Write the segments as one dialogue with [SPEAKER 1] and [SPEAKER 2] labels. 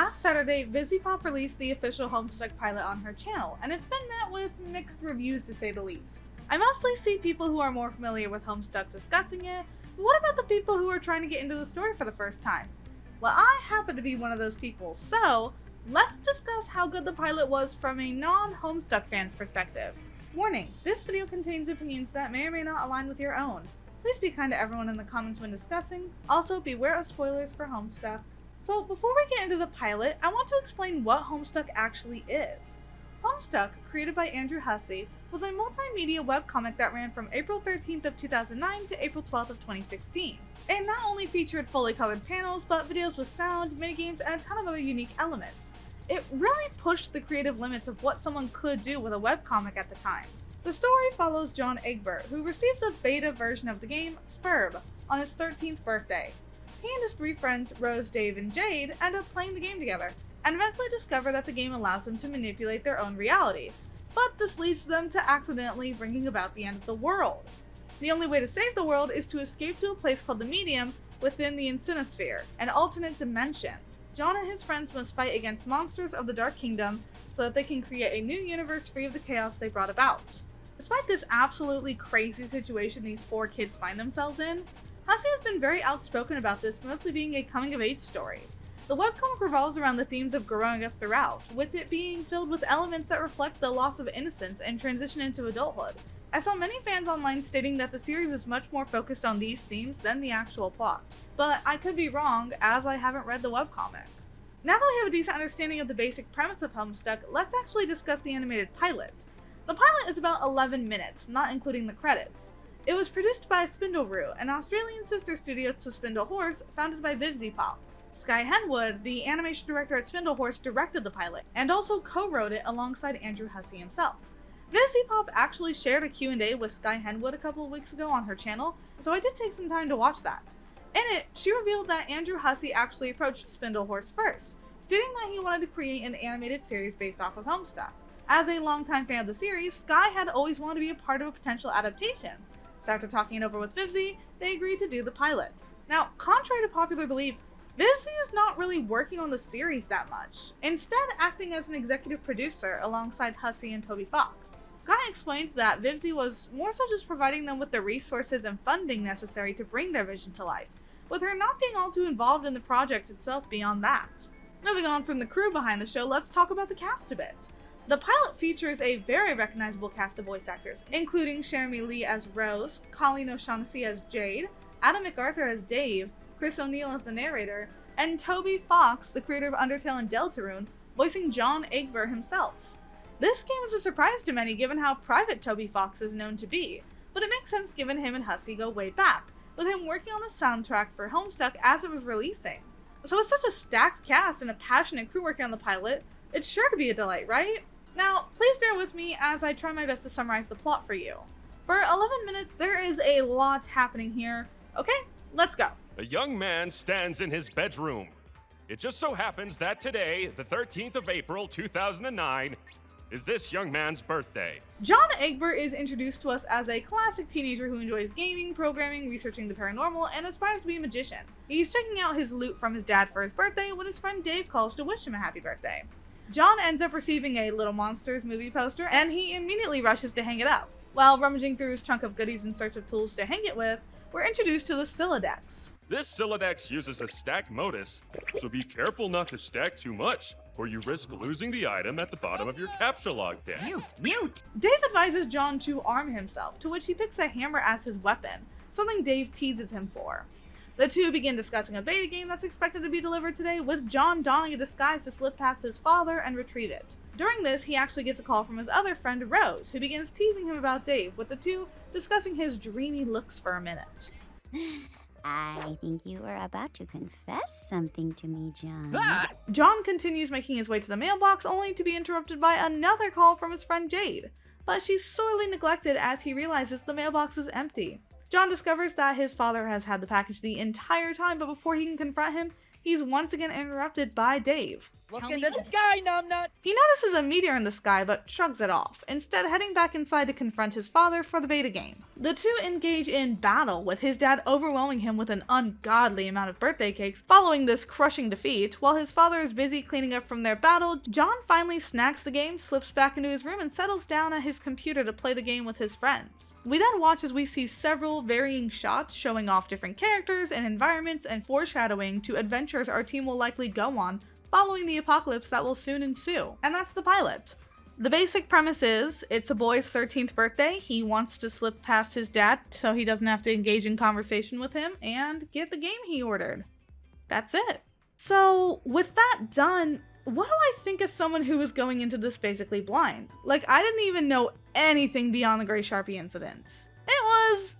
[SPEAKER 1] Last Saturday, VizzyPop released the official Homestuck pilot on her channel, and it's been met with mixed reviews to say the least. I mostly see people who are more familiar with Homestuck discussing it, but what about the people who are trying to get into the story for the first time? Well, I happen to be one of those people, so let's discuss how good the pilot was from a non-Homestuck fan's perspective. Warning, this video contains opinions that may or may not align with your own. Please be kind to everyone in the comments when discussing. Also, beware of spoilers for Homestuck. So before we get into the pilot, I want to explain what Homestuck actually is. Homestuck, created by Andrew Hussey, was a multimedia webcomic that ran from April 13th of 2009 to April 12th of 2016. It not only featured fully colored panels, but videos with sound, minigames, and a ton of other unique elements. It really pushed the creative limits of what someone could do with a webcomic at the time. The story follows John Egbert, who receives a beta version of the game, Spurb, on his 13th birthday. He and his three friends, Rose, Dave, and Jade, end up playing the game together, and eventually discover that the game allows them to manipulate their own reality, but this leads them to accidentally bringing about the end of the world. The only way to save the world is to escape to a place called the Medium within the Insinosphere, an alternate dimension. John and his friends must fight against monsters of the Dark Kingdom so that they can create a new universe free of the chaos they brought about. Despite this absolutely crazy situation these four kids find themselves in, Hussey has been very outspoken about this, mostly being a coming-of-age story. The webcomic revolves around the themes of growing up throughout, with it being filled with elements that reflect the loss of innocence and transition into adulthood. I saw many fans online stating that the series is much more focused on these themes than the actual plot, but I could be wrong as I haven't read the webcomic. Now that we have a decent understanding of the basic premise of Homestuck, let's actually discuss the animated pilot. The pilot is about 11 minutes, not including the credits. It was produced by Spindleroo, an Australian sister studio to Spindlehorse, founded by VizzyPop. Sky Henwood, the animation director at Spindlehorse, directed the pilot, and also co-wrote it alongside Andrew Hussey himself. VizzyPop actually shared a Q&A with Sky Henwood a couple of weeks ago on her channel, so I did take some time to watch that. In it, she revealed that Andrew Hussey actually approached Spindlehorse first, stating that he wanted to create an animated series based off of Homestuck. As a longtime fan of the series, Sky had always wanted to be a part of a potential adaptation. So after talking it over with Vivzy, they agreed to do the pilot. Now, contrary to popular belief, Vivzy is not really working on the series that much, instead acting as an executive producer alongside Hussey and Toby Fox. Sky explained that Vivzy was more so just providing them with the resources and funding necessary to bring their vision to life, with her not being all too involved in the project itself beyond that. Moving on from the crew behind the show, let's talk about the cast a bit. The pilot features a very recognizable cast of voice actors, including Jeremy Lee as Rose, Colleen O'Shaughnessy as Jade, Adam MacArthur as Dave, Chris O'Neill as the narrator, and Toby Fox, the creator of Undertale and Deltarune, voicing John Egbert himself. This game is a surprise to many given how private Toby Fox is known to be, but it makes sense given him and Hussey go way back, with him working on the soundtrack for Homestuck as it was releasing. So with such a stacked cast and a passionate crew working on the pilot, it's sure to be a delight, right? Now, please bear with me as I try my best to summarize the plot for you. For 11 minutes, there is a lot happening here. Okay, let's go.
[SPEAKER 2] A young man stands in his bedroom. It just so happens that today, the 13th of April, 2009, is this young man's birthday.
[SPEAKER 1] John Egbert is introduced to us as a classic teenager who enjoys gaming, programming, researching the paranormal, and aspires to be a magician. He's checking out his loot from his dad for his birthday when his friend Dave calls to wish him a happy birthday. John ends up receiving a Little Monsters movie poster, and he immediately rushes to hang it up. While rummaging through his trunk of goodies in search of tools to hang it with, we're introduced to the Sylladex.
[SPEAKER 2] This Sylladex uses a stack modus, so be careful not to stack too much, or you risk losing the item at the bottom of your captcha log deck.
[SPEAKER 3] Mute!
[SPEAKER 1] Dave advises John to arm himself, to which he picks a hammer as his weapon, something Dave teases him for. The two begin discussing a beta game that's expected to be delivered today, with John donning a disguise to slip past his father and retrieve it. During this, he actually gets a call from his other friend, Rose, who begins teasing him about Dave, with the two discussing his dreamy looks for a minute.
[SPEAKER 3] I think you are about to confess something to me, John.
[SPEAKER 1] John continues making his way to the mailbox, only to be interrupted by another call from his friend Jade, but she's sorely neglected as he realizes the mailbox is empty. John discovers that his father has had the package the entire time, but before he can confront him, he's once again interrupted by Dave.
[SPEAKER 4] Look into the sky, numbnut!
[SPEAKER 1] He notices a meteor in the sky but shrugs it off, instead heading back inside to confront his father for the beta game. The two engage in battle, with his dad overwhelming him with an ungodly amount of birthday cakes. Following this crushing defeat, while his father is busy cleaning up from their battle, John finally snacks the game, slips back into his room, and settles down at his computer to play the game with his friends. We then watch as we see several varying shots showing off different characters and environments and foreshadowing to adventures our team will likely go on following the apocalypse that will soon ensue. And that's the pilot. The basic premise is, it's a boy's 13th birthday, he wants to slip past his dad so he doesn't have to engage in conversation with him, and get the game he ordered. That's it. So, with that done, what do I think as someone who was going into this basically blind? Like, I didn't even know anything beyond the Gray Sharpie incidents. It was...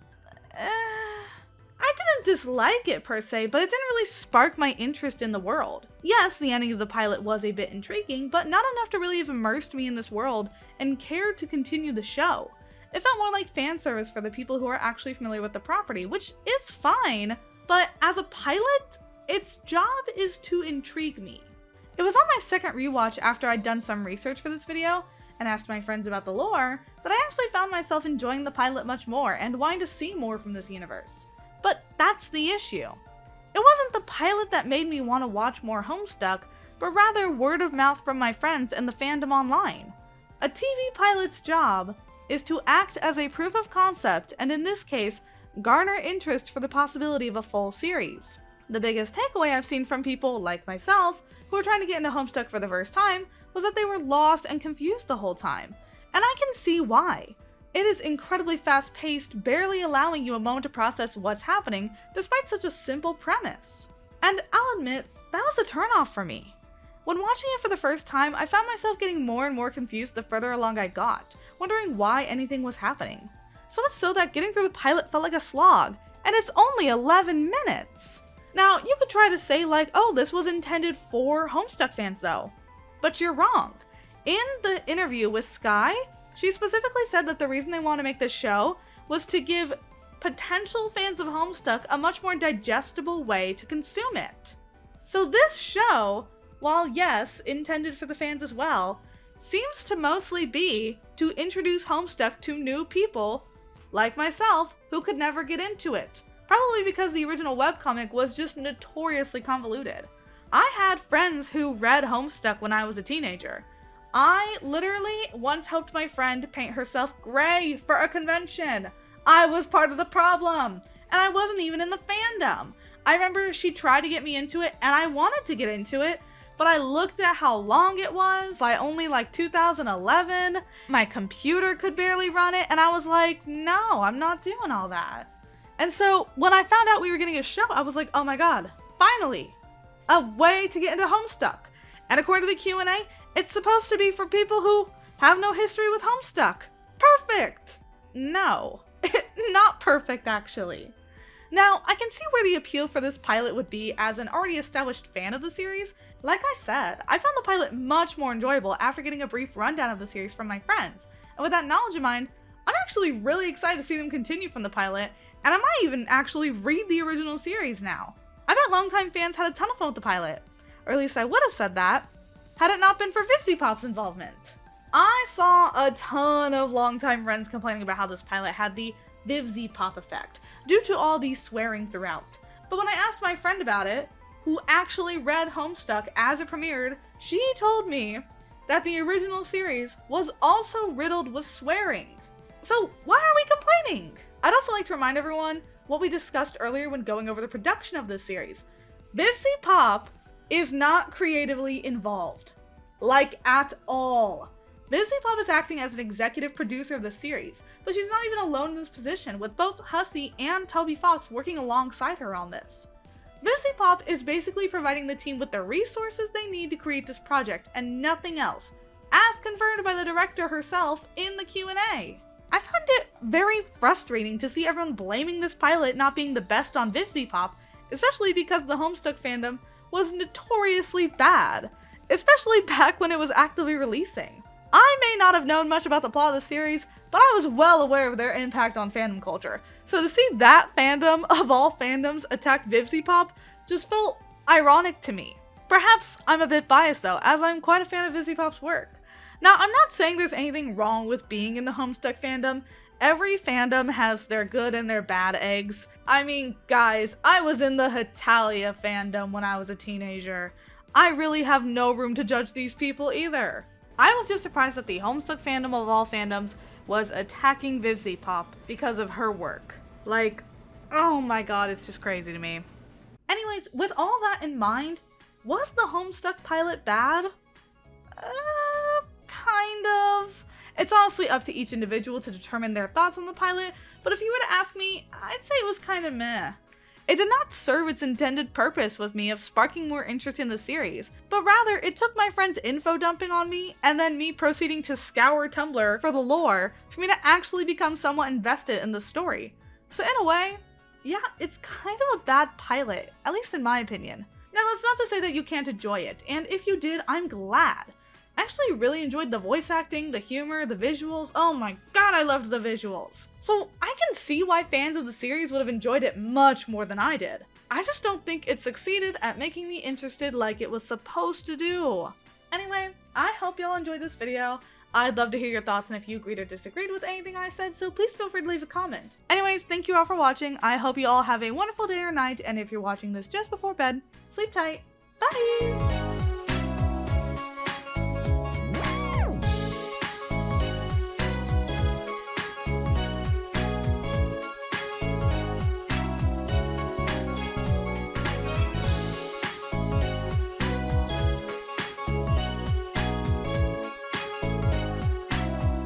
[SPEAKER 1] I didn't dislike it per se, but it didn't really spark my interest in the world. Yes, the ending of the pilot was a bit intriguing, but not enough to really have immersed me in this world and cared to continue the show. It felt more like fan service for the people who are actually familiar with the property, which is fine, but as a pilot, its job is to intrigue me. It was on my second rewatch after I'd done some research for this video and asked my friends about the lore that I actually found myself enjoying the pilot much more and wanting to see more from this universe. But that's the issue. It wasn't the pilot that made me want to watch more Homestuck, but rather word of mouth from my friends and the fandom online. A TV pilot's job is to act as a proof of concept, and in this case, garner interest for the possibility of a full series. The biggest takeaway I've seen from people like myself who are trying to get into Homestuck for the first time was that they were lost and confused the whole time. And I can see why. It is incredibly fast-paced, barely allowing you a moment to process what's happening, despite such a simple premise. And I'll admit, that was a turnoff for me. When watching it for the first time, I found myself getting more and more confused the further along I got, wondering why anything was happening. So much so that getting through the pilot felt like a slog, and it's only 11 minutes! Now, you could try to say like, oh, this was intended for Homestuck fans though. But you're wrong. In the interview with Sky, she specifically said that the reason they want to make this show was to give potential fans of Homestuck a much more digestible way to consume it. So this show, while yes, intended for the fans as well, seems to mostly be to introduce Homestuck to new people, like myself, who could never get into it. Probably because the original webcomic was just notoriously convoluted. I had friends who read Homestuck when I was a teenager. I literally once helped my friend paint herself gray for a convention. I was part of the problem, and I wasn't even in the fandom. I remember she tried to get me into it, and I wanted to get into it, but I looked at how long it was by only like 2011. My computer could barely run it, and I was like, no, I'm not doing all that. And so when I found out we were getting a show, I was like, oh my god, finally, a way to get into Homestuck. And according to the Q&A, it's supposed to be for people who have no history with Homestuck. Perfect! No, not perfect actually. Now, I can see where the appeal for this pilot would be as an already established fan of the series. Like I said, I found the pilot much more enjoyable after getting a brief rundown of the series from my friends. And with that knowledge in mind, I'm actually really excited to see them continue from the pilot, and I might even actually read the original series now. I bet longtime fans had a ton of fun with the pilot, or at least I would have said that, had it not been for Vivziepop's involvement. I saw a ton of longtime friends complaining about how this pilot had the Vivziepop effect, due to all the swearing throughout. But when I asked my friend about it, who actually read Homestuck as it premiered, she told me that the original series was also riddled with swearing. So why are we complaining? I'd also like to remind everyone what we discussed earlier when going over the production of this series. Vivziepop is not creatively involved. Like, at all. Vivziepop is acting as an executive producer of the series, but she's not even alone in this position, with both Hussey and Toby Fox working alongside her on this. Vivziepop is basically providing the team with the resources they need to create this project, and nothing else, as confirmed by the director herself in the Q&A. I found it very frustrating to see everyone blaming this pilot not being the best on Vivziepop, especially because the Homestuck fandom was notoriously bad, especially back when it was actively releasing. I may not have known much about the plot of the series, but I was well aware of their impact on fandom culture, so to see that fandom of all fandoms attack Vivziepop just felt ironic to me. Perhaps I'm a bit biased though, as I'm quite a fan of Izzy Pop's work. Now, I'm not saying there's anything wrong with being in the Homestuck fandom. Every fandom has their good and their bad eggs. I mean, guys, I was in the Hetalia fandom when I was a teenager. I really have no room to judge these people either. I was just surprised that the Homestuck fandom of all fandoms was attacking Vivzy Pop because of her work. Like, oh my god, it's just crazy to me. Anyways, with all that in mind, was the Homestuck pilot bad? Kind of. It's honestly up to each individual to determine their thoughts on the pilot, but if you were to ask me, I'd say it was kind of meh. It did not serve its intended purpose with me of sparking more interest in the series, but rather it took my friends info dumping on me and then me proceeding to scour Tumblr for the lore for me to actually become somewhat invested in the story. So in a way, yeah, it's kind of a bad pilot, at least in my opinion. Now that's not to say that you can't enjoy it, and if you did, I'm glad. I actually really enjoyed the voice acting, the humor, the visuals. Oh my god, I loved the visuals. So I can see why fans of the series would have enjoyed it much more than I did. I just don't think it succeeded at making me interested like it was supposed to do. Anyway, I hope y'all enjoyed this video. I'd love to hear your thoughts and if you agreed or disagreed with anything I said, so please feel free to leave a comment. Anyways, thank you all for watching. I hope you all have a wonderful day or night, and if you're watching this just before bed, sleep tight. Bye!